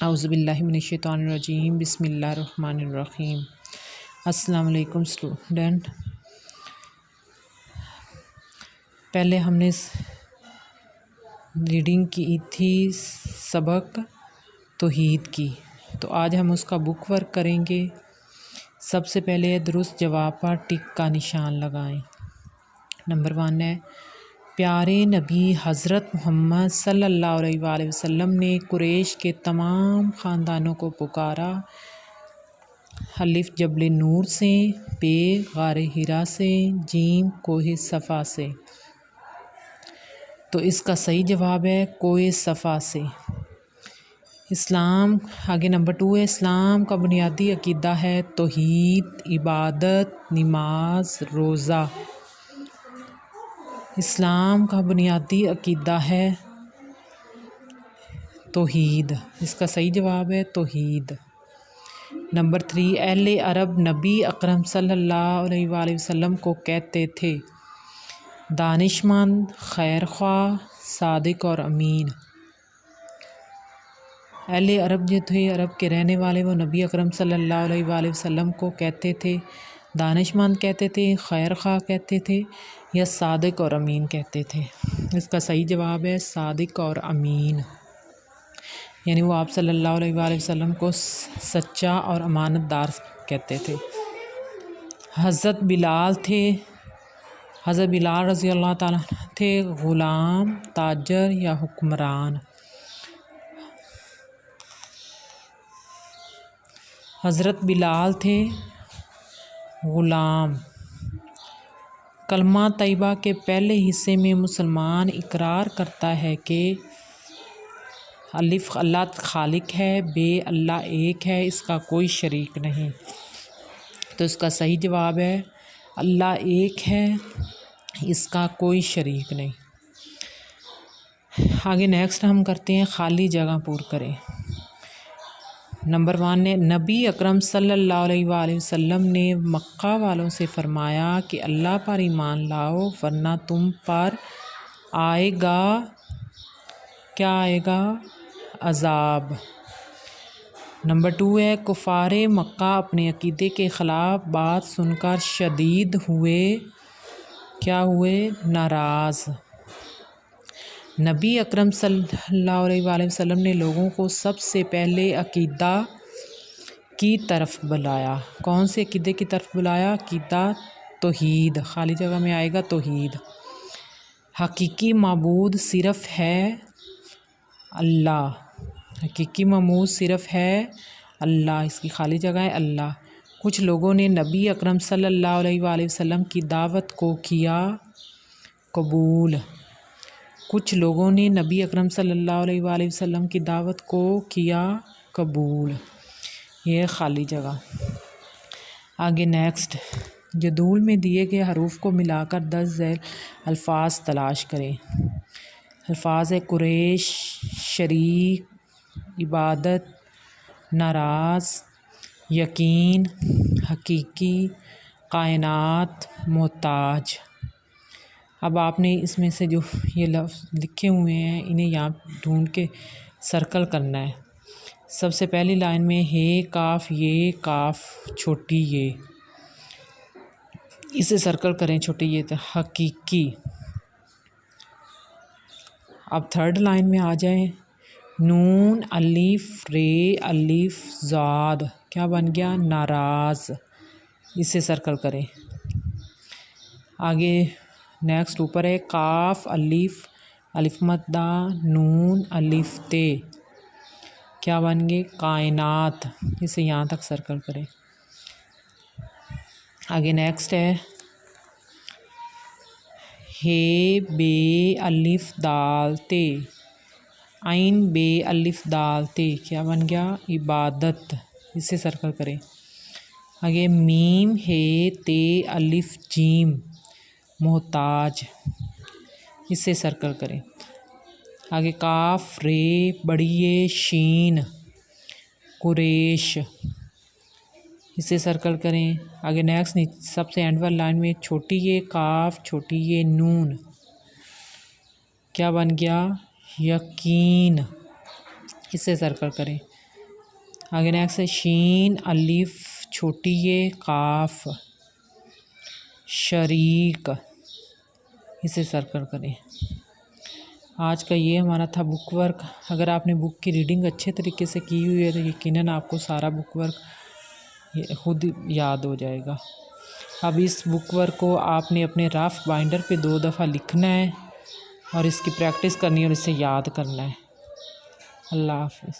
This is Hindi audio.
औज़ुबिल्लाहि मिनश्शैतानिर्रजीम बिस्मिल्लाहिर्रहमानिर्रहीम। अस्सलाम वालेकुम स्टूडेंट। पहले हमने रीडिंग की थी सबक तौहीद की, तो आज हम उसका बुक वर्क करेंगे। सबसे पहले दुरुस्त जवाब पर टिक का निशान लगाएं। नंबर 1 है, प्यारे नबी हज़रत मोहम्मद सल्लल्लाहु अलैहि वसल्लम ने कुरैश के तमाम ख़ानदानों को पुकारा। अलिफ जबल नूर से, बे गारे हिरा से, जीम कोहे सफ़ा से। तो इसका सही जवाब है कोहे सफ़ा से। इस्लाम आगे नंबर 2 है, इस्लाम का बुनियादी अकीदा है तौहीद, इबादत, नमाज, रोज़ा। इस्लाम का बुनियादी अकीदा है तौहीद। इसका सही जवाब है तौहीद। नंबर 3, अहले अरब नबी अकरम सल्लल्लाहु अलैहि वसल्लम को कहते थे दानिशमंद, खैरख्वाह, सादिक और अमीन। अहले अरब जो थे, अरब के रहने वाले, वो नबी अकरम सल्लल्लाहु अलैहि वसल्लम को कहते थे दानिशमंद कहते थे, खैरख्वाह कहते थे, या सादिक और अमीन कहते थे। इसका सही जवाब है सादिक और अमीन, यानी वो आप सल्लल्लाहु अलैहि वसल्लम को सच्चा और अमानतदार कहते थे। हज़रत बिलाल थे, हज़रत बिलाल रज़ी अल्लाह ताला थे ग़ुलाम, ताजर या हुक्मरान। हज़रत बिलाल थे ग़ुलाम। कलमा तैयबा के पहले हिस्से में मुसलमान इकरार करता है कि अलिफ अल्लाह खालिक है, बे अल्लाह एक है, इसका कोई शरीक नहीं। तो इसका सही जवाब है अल्लाह एक है, इसका कोई शरीक नहीं। आगे नेक्स्ट हम करते हैं खाली जगह पूर करें। नंबर 1 ने नबी अकरम सल्लल्लाहु अलैहि वसल्लम ने मक्का वालों से फरमाया कि अल्लाह पर ईमान लाओ वरना तुम पर आएगा, क्या आएगा? अज़ाब। नंबर 2 है, कुफ़ारे मक्का अपने अकीदे के ख़िलाफ़ बात सुनकर शदीद हुए, क्या हुए? नाराज़। नबी अकरम सल्लल्लाहु अलैहि वसल्लम ने लोगों को सबसे पहले अकीदा की तरफ बुलाया। कौन से अकीदे की तरफ बुलाया? अकीदा तौहीद। खाली जगह में आएगा तौहीद। हकीकी माबूद सिर्फ़ है अल्लाह। हकीकी माबूद सिर्फ़ है अल्लाह, इसकी खाली जगह है अल्लाह। कुछ लोगों ने नबी अकरम सल्लल्लाहु अलैहि वसल्लम की दावत को किया कबूल। कुछ लोगों ने नबी अकरम सल्लल्लाहु अलैहि वसल्लम की दावत को किया कबूल। ये खाली जगह। आगे नेक्स्ट, जदूल में दिए गए हरूफ को मिलाकर 10 ज़ैल अल्फाज तलाश करें। अल्फाज है कुरैश, शरीक, इबादत, नाराज़, यकीन, हकीकी, कायनात, मोहताज। अब आपने इसमें से जो ये लफ्ज़ लिखे हुए हैं इन्हें यहाँ ढूंढ के सर्कल करना है। सबसे पहली लाइन में हे काफ, ये काफ, छोटी ये, इसे सर्कल करें छोटी ये। तो हकीकी। अब थर्ड लाइन में आ जाए, नून अलिफ रे अलिफ ज़ाद, क्या बन गया? नाराज़, इसे सर्कल करें। आगे नेक्स्ट ऊपर है काफ अलिफ अलिफ मद्दा नून अलिफ ते, क्या बन गए? कायनात, इसे यहाँ तक सर्कल करें। आगे नेक्स्ट है हे बे अलिफ दाल ते, आइन बे अलिफ दाल ते, क्या बन गया? इबादत, इसे सर्कल करें। आगे मीम हे ते अलिफ जीम, मोहताज, इसे सर्कल करें। आगे काफ रे बड़ी ये शीन, कुरैश, इसे सर्कल करें। आगे नेक्स्ट सबसे एंड वाली लाइन में छोटी ये काफ, छोटी ये नून, क्या बन गया? यकीन, इसे सर्कल करें। आगे नेक्स्ट है शीन अलिफ छोटी ये काफ शरीक, इसे सर्कल करें। आज का ये हमारा था बुक वर्क। अगर आपने बुक की रीडिंग अच्छे तरीके से की हुई है तो यकीनन आपको सारा बुक वर्क खुद याद हो जाएगा। अब इस बुक वर्क को आपने अपने रफ बाइंडर पे 2 दफ़ा लिखना है और इसकी प्रैक्टिस करनी है और इसे याद करना है। अल्लाह हाफ़िज़।